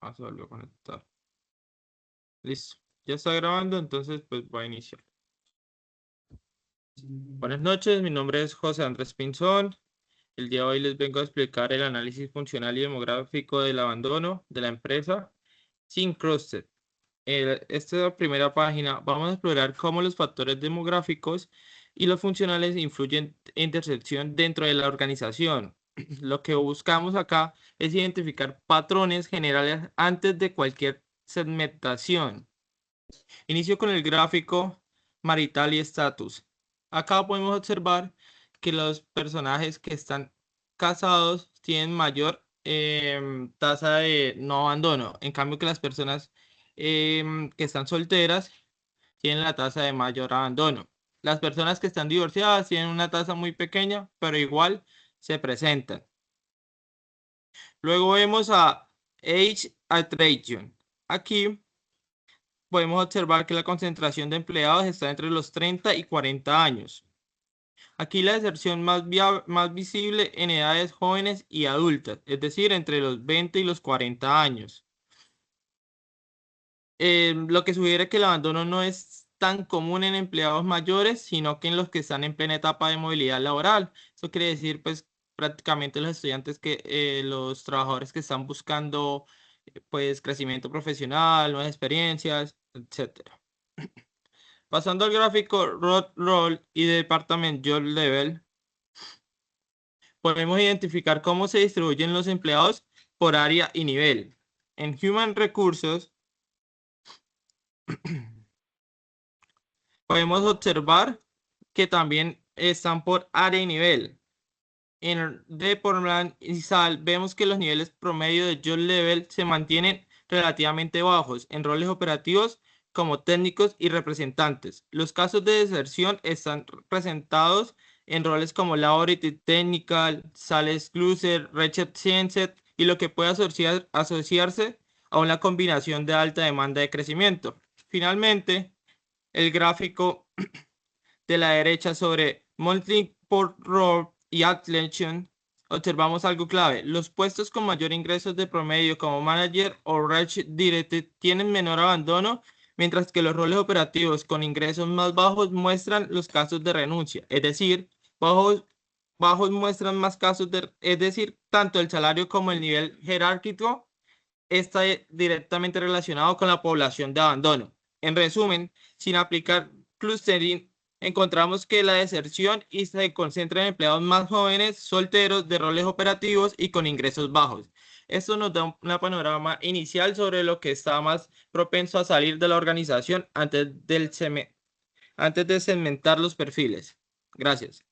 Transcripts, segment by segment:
Vamos a volver a conectar. Listo. Ya está grabando, entonces pues voy a iniciar. Buenas noches, mi nombre es José Andrés Pinzón. El día de hoy les vengo a explicar el análisis funcional y demográfico del abandono de la empresa Syncrusted. Esta primera página vamos a explorar cómo los factores demográficos y los funcionales influyen en intersección dentro de la organización. Lo que buscamos acá es identificar patrones generales antes de cualquier segmentación. Inicio con el gráfico marital y estatus. Acá podemos observar que los personajes que están casados tienen mayor tasa de no abandono. En cambio que las personas que están solteras tienen la tasa de mayor abandono. Las personas que están divorciadas tienen una tasa muy pequeña, pero igual se presentan. Luego vemos a Age Attrition. Aquí podemos observar que la concentración de empleados está entre los 30 y 40 años. Aquí la deserción más visible en edades jóvenes y adultas, es decir, entre los 20 y los 40 años. Lo que sugiere que el abandono no es tan común en empleados mayores, sino que en los que están en plena etapa de movilidad laboral. Eso quiere decir, pues, prácticamente los estudiantes los trabajadores que están buscando, pues, crecimiento profesional, nuevas experiencias, etcétera. Pasando al gráfico Rod Roll y Department Job Level, podemos identificar cómo se distribuyen los empleados por área y nivel. En Human Recursos, podemos observar que también están por área y nivel. En Department y SAL vemos que los niveles promedio de Job Level se mantienen relativamente bajos en roles operativos como técnicos y representantes. Los casos de deserción están presentados en roles como Laboratory Technical, Sales Closer, Research Science y lo que puede asociarse a una combinación de alta demanda de crecimiento. Finalmente, el gráfico de la derecha sobre Monthly Port Roll y Attention, observamos algo clave. Los puestos con mayor ingresos de promedio como manager o range director tienen menor abandono, mientras que los roles operativos con ingresos más bajos muestran los casos de renuncia. Es decir, bajos muestran más casos es decir, tanto el salario como el nivel jerárquico está directamente relacionado con la población de abandono. En resumen, sin aplicar clustering, encontramos que la deserción y se concentra en empleados más jóvenes, solteros, de roles operativos y con ingresos bajos. Esto nos da una panorama inicial sobre lo que está más propenso a salir de la organización antes de segmentar los perfiles. Gracias.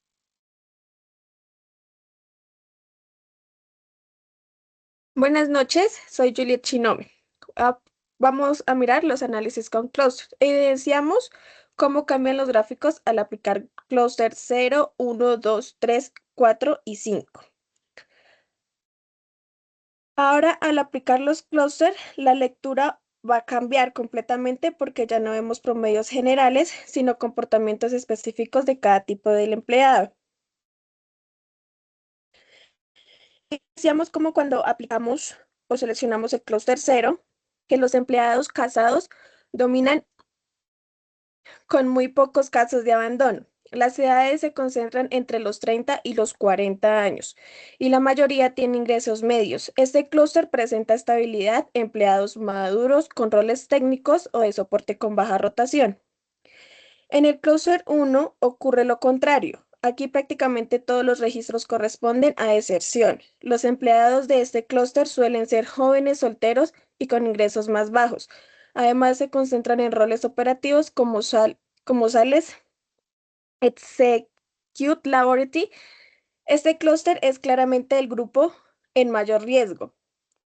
Buenas noches, soy Juliet Chinome. Vamos a mirar los análisis con clusters. Evidenciamos cómo cambian los gráficos al aplicar clúster 0, 1, 2, 3, 4 y 5. Ahora, al aplicar los clústeres, la lectura va a cambiar completamente porque ya no vemos promedios generales, sino comportamientos específicos de cada tipo del empleado. Decíamos como cuando aplicamos o seleccionamos el clúster 0, que los empleados casados dominan con muy pocos casos de abandono. Las edades se concentran entre los 30 y los 40 años y la mayoría tiene ingresos medios. Este clúster presenta estabilidad, empleados maduros con roles técnicos o de soporte con baja rotación. En el clúster 1 ocurre lo contrario. Aquí prácticamente todos los registros corresponden a deserción. Los empleados de este clúster suelen ser jóvenes, solteros y con ingresos más bajos. Además, se concentran en roles operativos como Sales Execute Laboratory. Este clúster es claramente el grupo en mayor riesgo,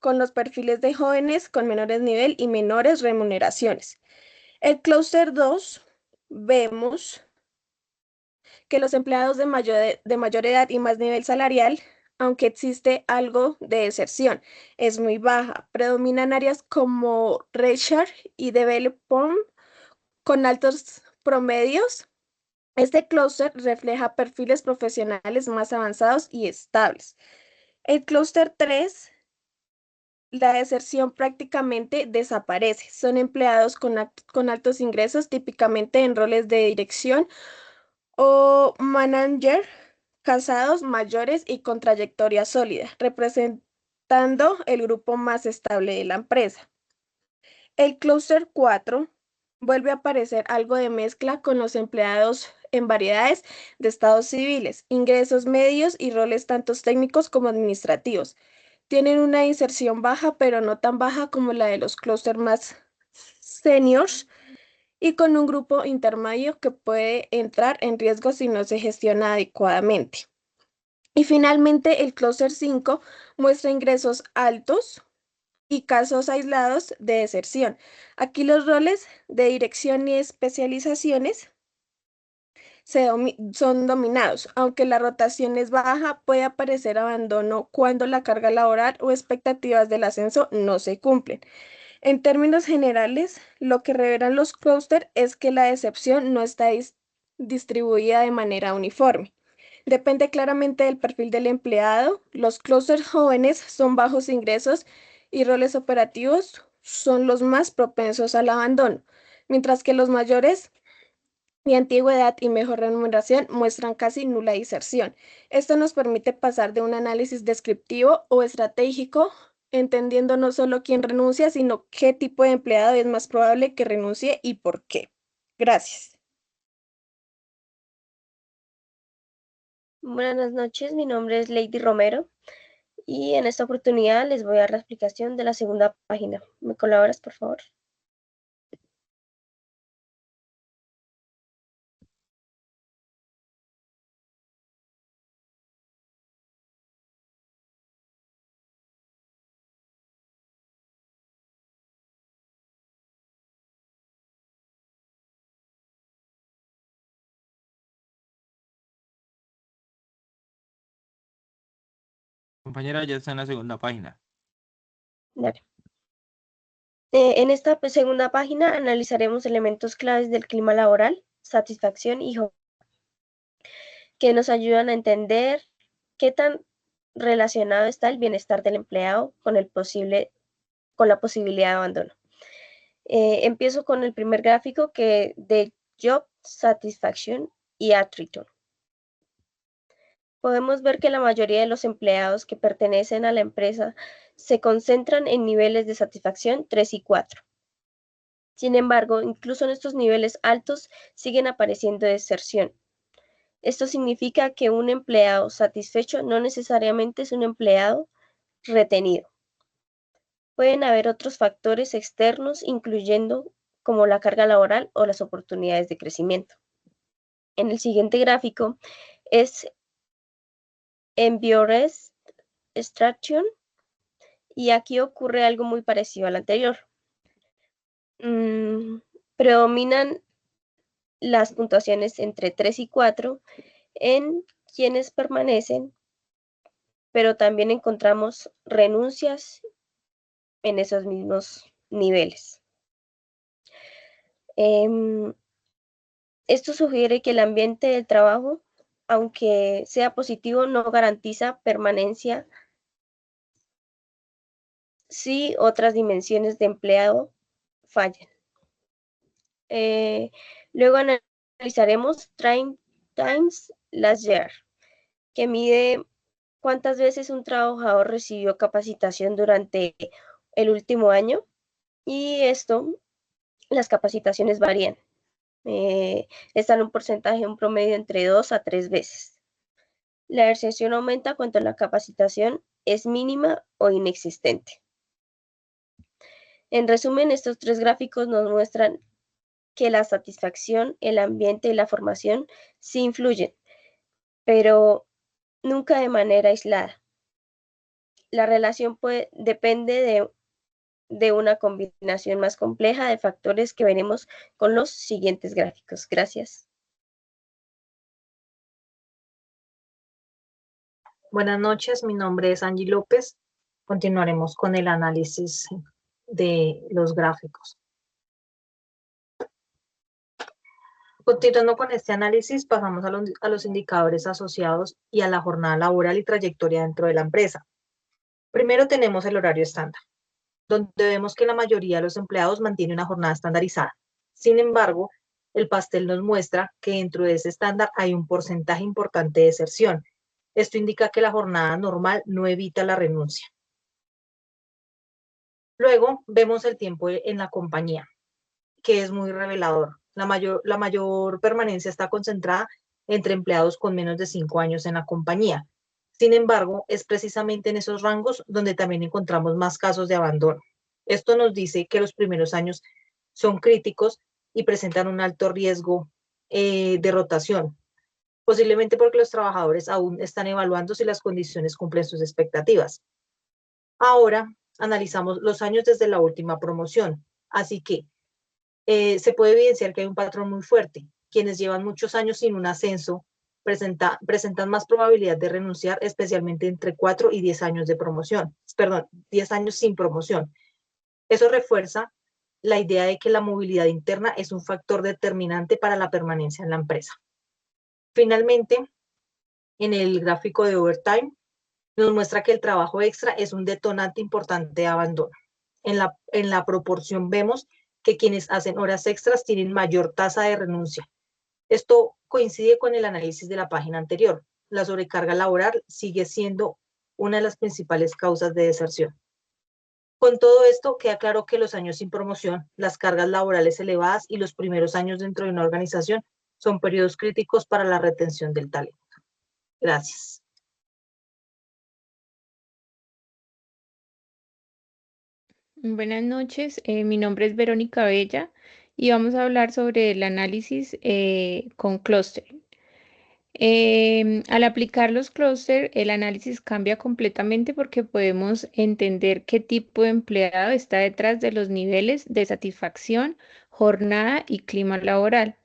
con los perfiles de jóvenes con menores nivel y menores remuneraciones. El clúster 2 vemos que los empleados de mayor edad y más nivel salarial, aunque existe algo de deserción, es muy baja. Predominan áreas como research y development con altos promedios. Este clúster refleja perfiles profesionales más avanzados y estables. El clúster 3 la deserción prácticamente desaparece. Son empleados con altos ingresos, típicamente en roles de dirección o manager, casados, mayores y con trayectoria sólida, representando el grupo más estable de la empresa. El clúster 4 vuelve a aparecer algo de mezcla con los empleados en variedades de estados civiles, ingresos medios y roles tanto técnicos como administrativos. Tienen una inserción baja, pero no tan baja como la de los clústeres más seniors y con un grupo intermedio que puede entrar en riesgo si no se gestiona adecuadamente. Y finalmente, el clúster 5 muestra ingresos altos y casos aislados de deserción. Aquí los roles de dirección y especializaciones son dominados. Aunque la rotación es baja, puede aparecer abandono cuando la carga laboral o expectativas del ascenso no se cumplen. En términos generales, lo que revelan los clústeres es que la decepción no está distribuida de manera uniforme. Depende claramente del perfil del empleado. Los clústeres jóvenes son bajos ingresos y roles operativos son los más propensos al abandono, mientras que los mayores y antigüedad y mejor remuneración muestran casi nula inserción. Esto nos permite pasar de un análisis descriptivo o estratégico, entendiendo no solo quién renuncia, sino qué tipo de empleado es más probable que renuncie y por qué. Gracias. Buenas noches, mi nombre es Lady Romero y en esta oportunidad les voy a dar la explicación de la segunda página. ¿Me colaboras, por favor? Compañera, ya está en la segunda página. Dale. En esta segunda página analizaremos elementos claves del clima laboral, satisfacción y que nos ayudan a entender qué tan relacionado está el bienestar del empleado con la posibilidad de abandono. Empiezo con el primer gráfico de Job Satisfaction y Attrition. Podemos ver que la mayoría de los empleados que pertenecen a la empresa se concentran en niveles de satisfacción 3 y 4. Sin embargo, incluso en estos niveles altos siguen apareciendo deserción. Esto significa que un empleado satisfecho no necesariamente es un empleado retenido. Pueden haber otros factores externos, incluyendo como la carga laboral o las oportunidades de crecimiento. En el siguiente gráfico es Environment Extraction y aquí ocurre algo muy parecido al anterior. Predominan las puntuaciones entre 3 y 4 en quienes permanecen, pero también encontramos renuncias en esos mismos niveles. Esto sugiere que el ambiente del trabajo, aunque sea positivo, no garantiza permanencia si otras dimensiones de empleado fallan. Luego analizaremos Train Times Last Year, que mide cuántas veces un trabajador recibió capacitación durante el último año, y las capacitaciones varían. Están un porcentaje, un promedio entre 2 a 3 veces. La deserción aumenta cuando la capacitación es mínima o inexistente. En resumen, estos tres gráficos nos muestran que la satisfacción, el ambiente y la formación sí influyen, pero nunca de manera aislada. La relación depende de una combinación más compleja de factores que veremos con los siguientes gráficos. Gracias. Buenas noches, mi nombre es Angie López. Continuaremos con el análisis de los gráficos. Continuando con este análisis, pasamos a los indicadores asociados y a la jornada laboral y trayectoria dentro de la empresa. Primero tenemos el horario estándar. donde vemos que la mayoría de los empleados mantiene una jornada estandarizada. Sin embargo, el pastel nos muestra que dentro de ese estándar hay un porcentaje importante de deserción. Esto indica que la jornada normal no evita la renuncia. Luego vemos el tiempo en la compañía, que es muy revelador. La mayor permanencia está concentrada entre empleados con menos de 5 años en la compañía. Sin embargo, es precisamente en esos rangos donde también encontramos más casos de abandono. Esto nos dice que los primeros años son críticos y presentan un alto riesgo de rotación, posiblemente porque los trabajadores aún están evaluando si las condiciones cumplen sus expectativas. Ahora analizamos los años desde la última promoción, así que se puede evidenciar que hay un patrón muy fuerte. Quienes llevan muchos años sin un ascenso presentan más probabilidad de renunciar, especialmente entre 4 y 10 años de promoción, 10 años sin promoción. Eso refuerza la idea de que la movilidad interna es un factor determinante para la permanencia en la empresa. Finalmente, en el gráfico de overtime, nos muestra que el trabajo extra es un detonante importante de abandono. En la proporción vemos que quienes hacen horas extras tienen mayor tasa de renuncia. Esto coincide con el análisis de la página anterior. La sobrecarga laboral sigue siendo una de las principales causas de deserción. Con todo esto, queda claro que los años sin promoción, las cargas laborales elevadas y los primeros años dentro de una organización son periodos críticos para la retención del talento. Gracias. Buenas noches, mi nombre es Verónica Bella y vamos a hablar sobre el análisis con clustering. Al aplicar los clústeres, el análisis cambia completamente porque podemos entender qué tipo de empleado está detrás de los niveles de satisfacción, jornada y clima laboral.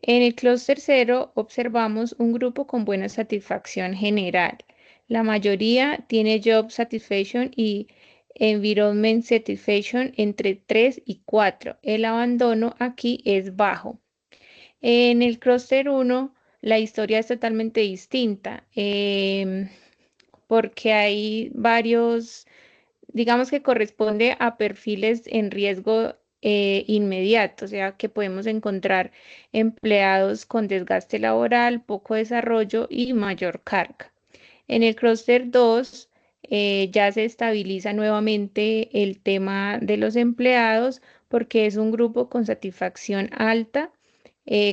En el clúster 0 observamos un grupo con buena satisfacción general. La mayoría tiene Job Satisfaction y Environment Satisfaction entre 3 y 4. El abandono aquí es bajo. En el clúster 1 la historia es totalmente distinta porque hay varios, digamos que corresponde a perfiles en riesgo inmediato, o sea que podemos encontrar empleados con desgaste laboral, poco desarrollo y mayor carga. En el clúster 2 ya se estabiliza nuevamente el tema de los empleados porque es un grupo con satisfacción alta,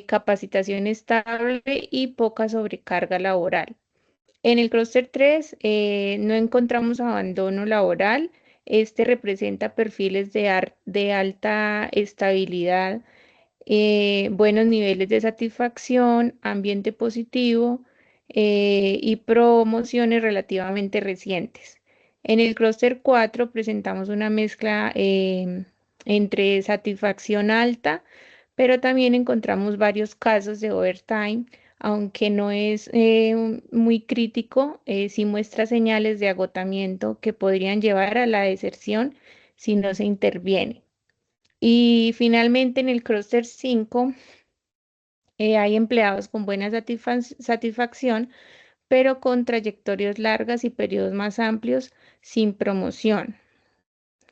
capacitación estable y poca sobrecarga laboral. En el clúster 3 no encontramos abandono laboral. Este representa perfiles de alta estabilidad, buenos niveles de satisfacción, ambiente positivo y promociones relativamente recientes. En el clúster 4 presentamos una mezcla entre satisfacción alta, pero también encontramos varios casos de overtime, aunque no es muy crítico, sí muestra señales de agotamiento que podrían llevar a la deserción si no se interviene. Y finalmente en el clúster 5 hay empleados con buena satisfacción, pero con trayectorias largas y periodos más amplios sin promoción.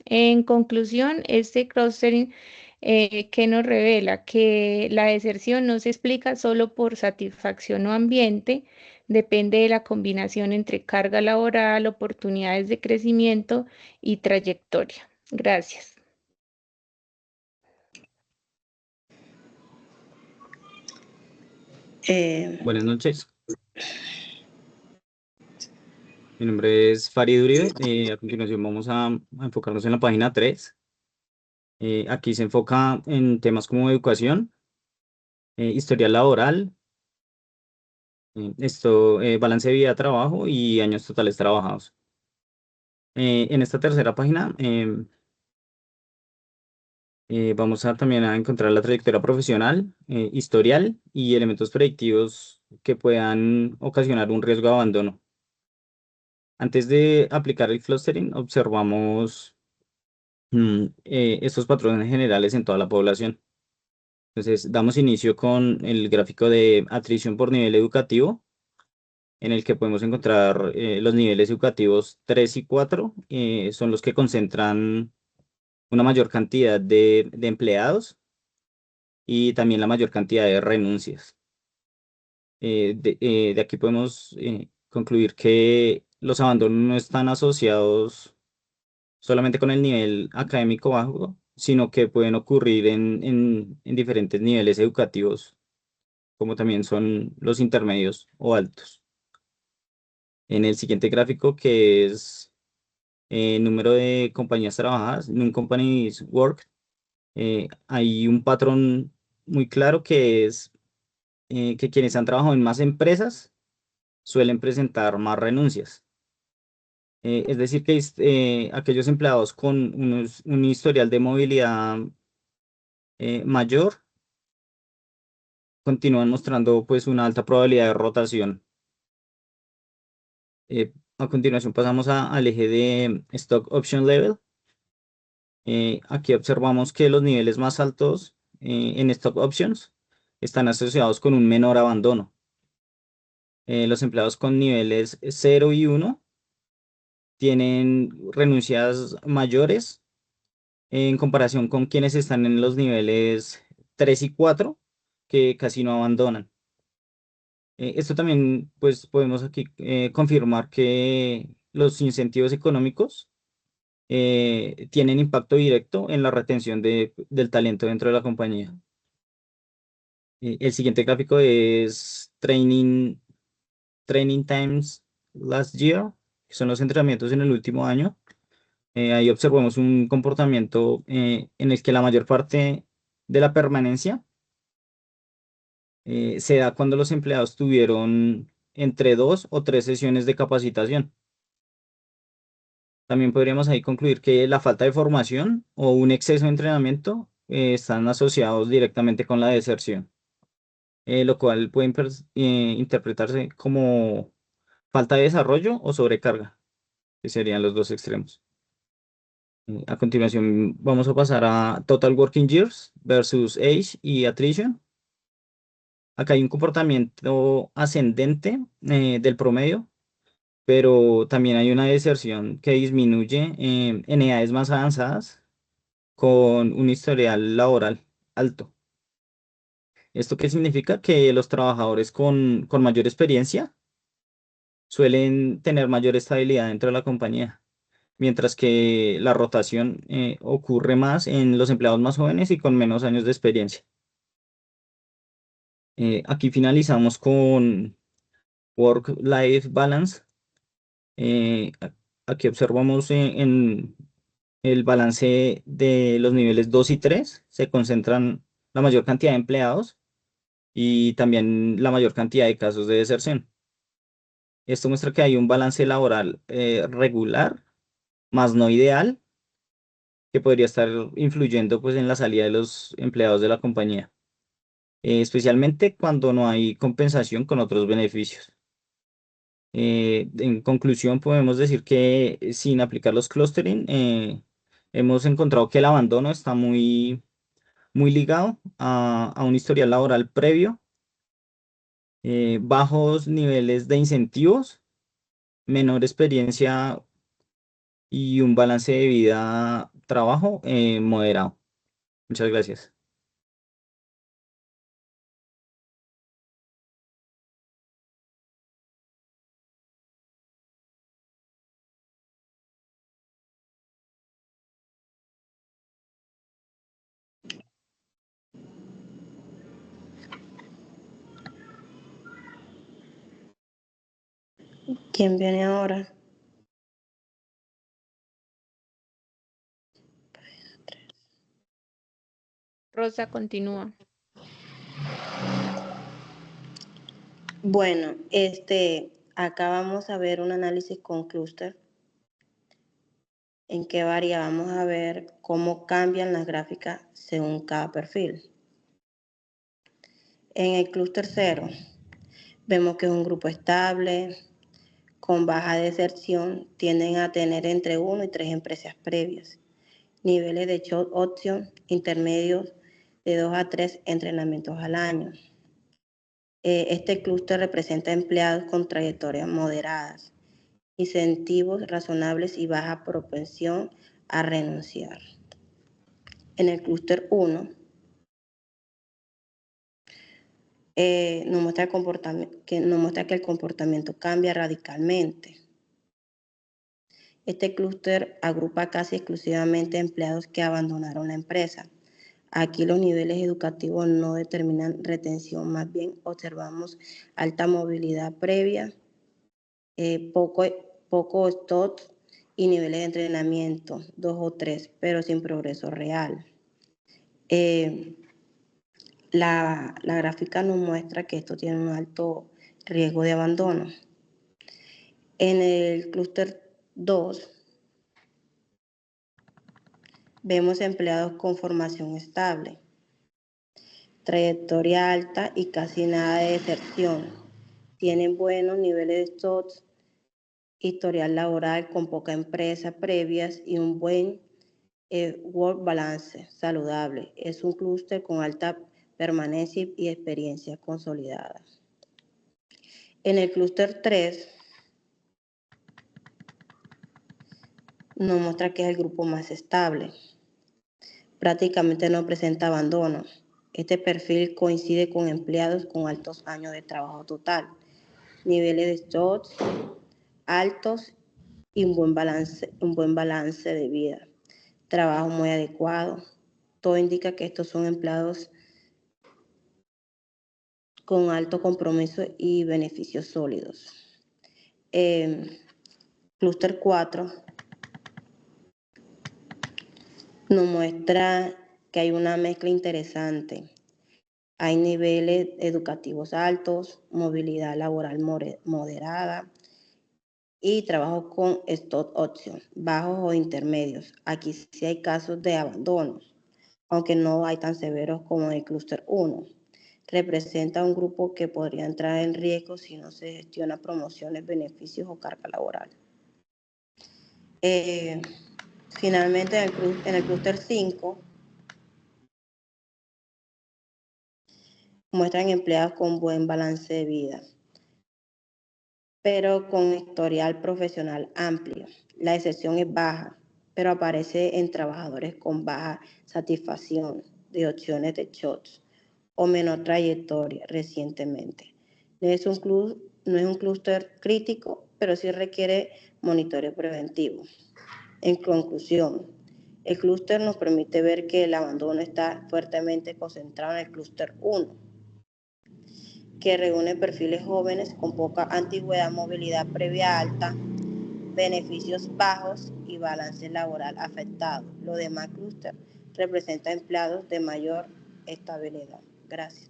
En conclusión, este clustering que nos revela que la deserción no se explica solo por satisfacción o ambiente, depende de la combinación entre carga laboral, oportunidades de crecimiento y trayectoria. Gracias. Buenas noches. Mi nombre es Farid Uribe. A continuación vamos a enfocarnos en la página 3. Aquí se enfoca en temas como educación, historial laboral, balance de vida-trabajo y años totales trabajados. En esta tercera página vamos también a encontrar la trayectoria profesional, historial y elementos predictivos que puedan ocasionar un riesgo de abandono. Antes de aplicar el clustering, observamos estos patrones generales en toda la población. Entonces, damos inicio con el gráfico de atrición por nivel educativo, en el que podemos encontrar los niveles educativos 3 y 4, son los que concentran una mayor cantidad de empleados y también la mayor cantidad de renuncias. De aquí podemos concluir que los abandonos no están asociados solamente con el nivel académico bajo, sino que pueden ocurrir en diferentes niveles educativos, como también son los intermedios o altos. En el siguiente gráfico, que es número de compañías trabajadas, non-companies work, hay un patrón muy claro que es que quienes han trabajado en más empresas suelen presentar más renuncias. Es decir, que aquellos empleados con un historial de movilidad mayor continúan mostrando pues una alta probabilidad de rotación. A continuación pasamos al eje de Stock Option Level. Aquí observamos que los niveles más altos en Stock Options están asociados con un menor abandono. Los empleados con niveles 0 y 1 tienen renuncias mayores en comparación con quienes están en los niveles 3 y 4, que casi no abandonan. Esto también, pues, podemos aquí confirmar que los incentivos económicos tienen impacto directo en la retención del talento dentro de la compañía. El siguiente gráfico es Training Times Last Year, que son los entrenamientos en el último año. Ahí observamos un comportamiento en el que la mayor parte de la permanencia se da cuando los empleados tuvieron entre 2 o 3 sesiones de capacitación. También podríamos ahí concluir que la falta de formación o un exceso de entrenamiento están asociados directamente con la deserción, lo cual puede interpretarse como falta de desarrollo o sobrecarga, que serían los dos extremos. A continuación vamos a pasar a Total Working Years versus Age y Attrition. Acá hay un comportamiento ascendente del promedio, pero también hay una deserción que disminuye en edades más avanzadas con un historial laboral alto. ¿Esto qué significa? Que los trabajadores con mayor experiencia suelen tener mayor estabilidad dentro de la compañía, mientras que la rotación ocurre más en los empleados más jóvenes y con menos años de experiencia. Aquí finalizamos con Work-Life Balance. Aquí observamos en el balance de los niveles 2 y 3, se concentran la mayor cantidad de empleados y también la mayor cantidad de casos de deserción. Esto muestra que hay un balance laboral regular, más no ideal, que podría estar influyendo pues, en la salida de los empleados de la compañía, especialmente cuando no hay compensación con otros beneficios. En conclusión, podemos decir que sin aplicar los clustering, hemos encontrado que el abandono está muy ligado a un historial laboral previo, bajos niveles de incentivos, menor experiencia y un balance de vida-trabajo moderado. Muchas gracias. ¿Quién viene ahora? Rosa, continúa. Bueno, acá vamos a ver un análisis con clúster. ¿En qué varía? Vamos a ver cómo cambian las gráficas según cada perfil. En el clúster 0, vemos que es un grupo estable, con baja deserción, tienden a tener entre 1 y 3 empresas previas. Niveles de short option intermedios de 2 a 3 entrenamientos al año. Este clúster representa empleados con trayectorias moderadas, incentivos razonables y baja propensión a renunciar. En el clúster 1 nos muestra que el comportamiento cambia radicalmente. Este clúster agrupa casi exclusivamente empleados que abandonaron la empresa. Aquí los niveles educativos no determinan retención, más bien observamos alta movilidad previa, poco stock y niveles de entrenamiento, 2 o 3, pero sin progreso real. La gráfica nos muestra que esto tiene un alto riesgo de abandono. En el clúster 2 vemos empleados con formación estable, trayectoria alta y casi nada de deserción. Tienen buenos niveles de stocks, historial laboral con poca empresa previas y un buen work balance saludable. Es un clúster con alta permanencia y experiencia consolidada. En el clúster 3 nos muestra que es el grupo más estable. Prácticamente no presenta abandono. Este perfil coincide con empleados con altos años de trabajo total, niveles de stocks altos y un buen balance de vida, trabajo muy adecuado. Todo indica que estos son empleados con alto compromiso y beneficios sólidos. Clúster 4 nos muestra que hay una mezcla interesante. Hay niveles educativos altos, movilidad laboral moderada y trabajo con stock option, bajos o intermedios. Aquí sí hay casos de abandonos, aunque no hay tan severos como en el clúster 1. Representa un grupo que podría entrar en riesgo si no se gestiona promociones, beneficios o carga laboral. Finalmente, en el clúster 5, muestran empleados con buen balance de vida, pero con historial profesional amplio. La excepción es baja, pero aparece en trabajadores con baja satisfacción de opciones de shots o menor trayectoria recientemente. No es un clúster crítico, pero sí requiere monitoreo preventivo. En conclusión, el clúster nos permite ver que el abandono está fuertemente concentrado en el clúster 1, que reúne perfiles jóvenes con poca antigüedad, movilidad previa alta, beneficios bajos y balance laboral afectado. Los demás clústeres representan empleados de mayor estabilidad. Gracias.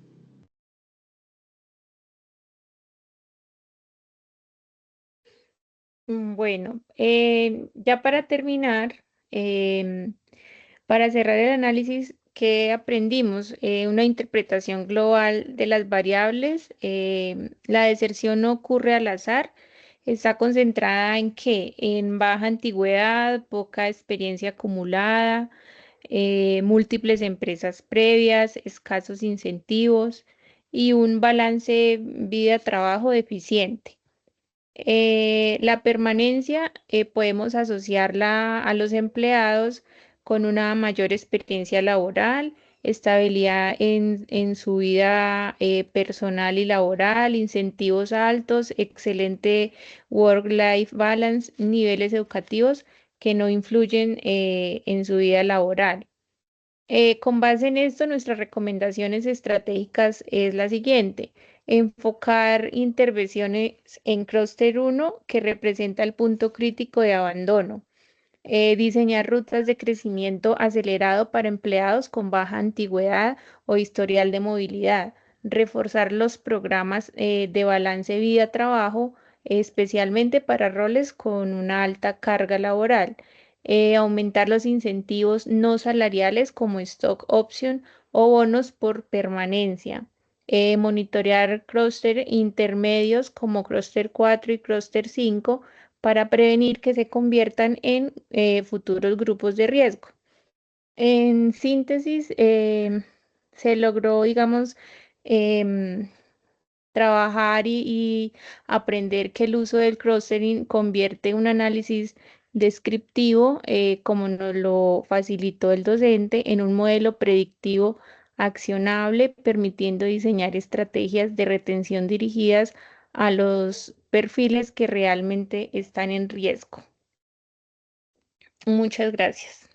Bueno, ya para terminar, para cerrar el análisis, ¿qué aprendimos? Una interpretación global de las variables. La deserción no ocurre al azar. Está concentrada en qué? En baja antigüedad, poca experiencia acumulada, múltiples empresas previas, escasos incentivos y un balance vida-trabajo deficiente. La permanencia podemos asociarla a los empleados con una mayor experiencia laboral, estabilidad en su vida personal y laboral, incentivos altos, excelente work-life balance, niveles educativos que no influyen en su vida laboral. Con base en esto, nuestras recomendaciones estratégicas es la siguiente: enfocar intervenciones en clúster 1, que representa el punto crítico de abandono. Diseñar rutas de crecimiento acelerado para empleados con baja antigüedad o historial de movilidad. Reforzar los programas de balance vida-trabajo, especialmente para roles con una alta carga laboral. Aumentar los incentivos no salariales como stock option o bonos por permanencia. Monitorear clúster intermedios como clúster 4 y clúster 5 para prevenir que se conviertan en futuros grupos de riesgo. En síntesis, se logró, digamos, trabajar y aprender que el uso del clustering convierte un análisis descriptivo, como nos lo facilitó el docente, en un modelo predictivo accionable, permitiendo diseñar estrategias de retención dirigidas a los perfiles que realmente están en riesgo. Muchas gracias.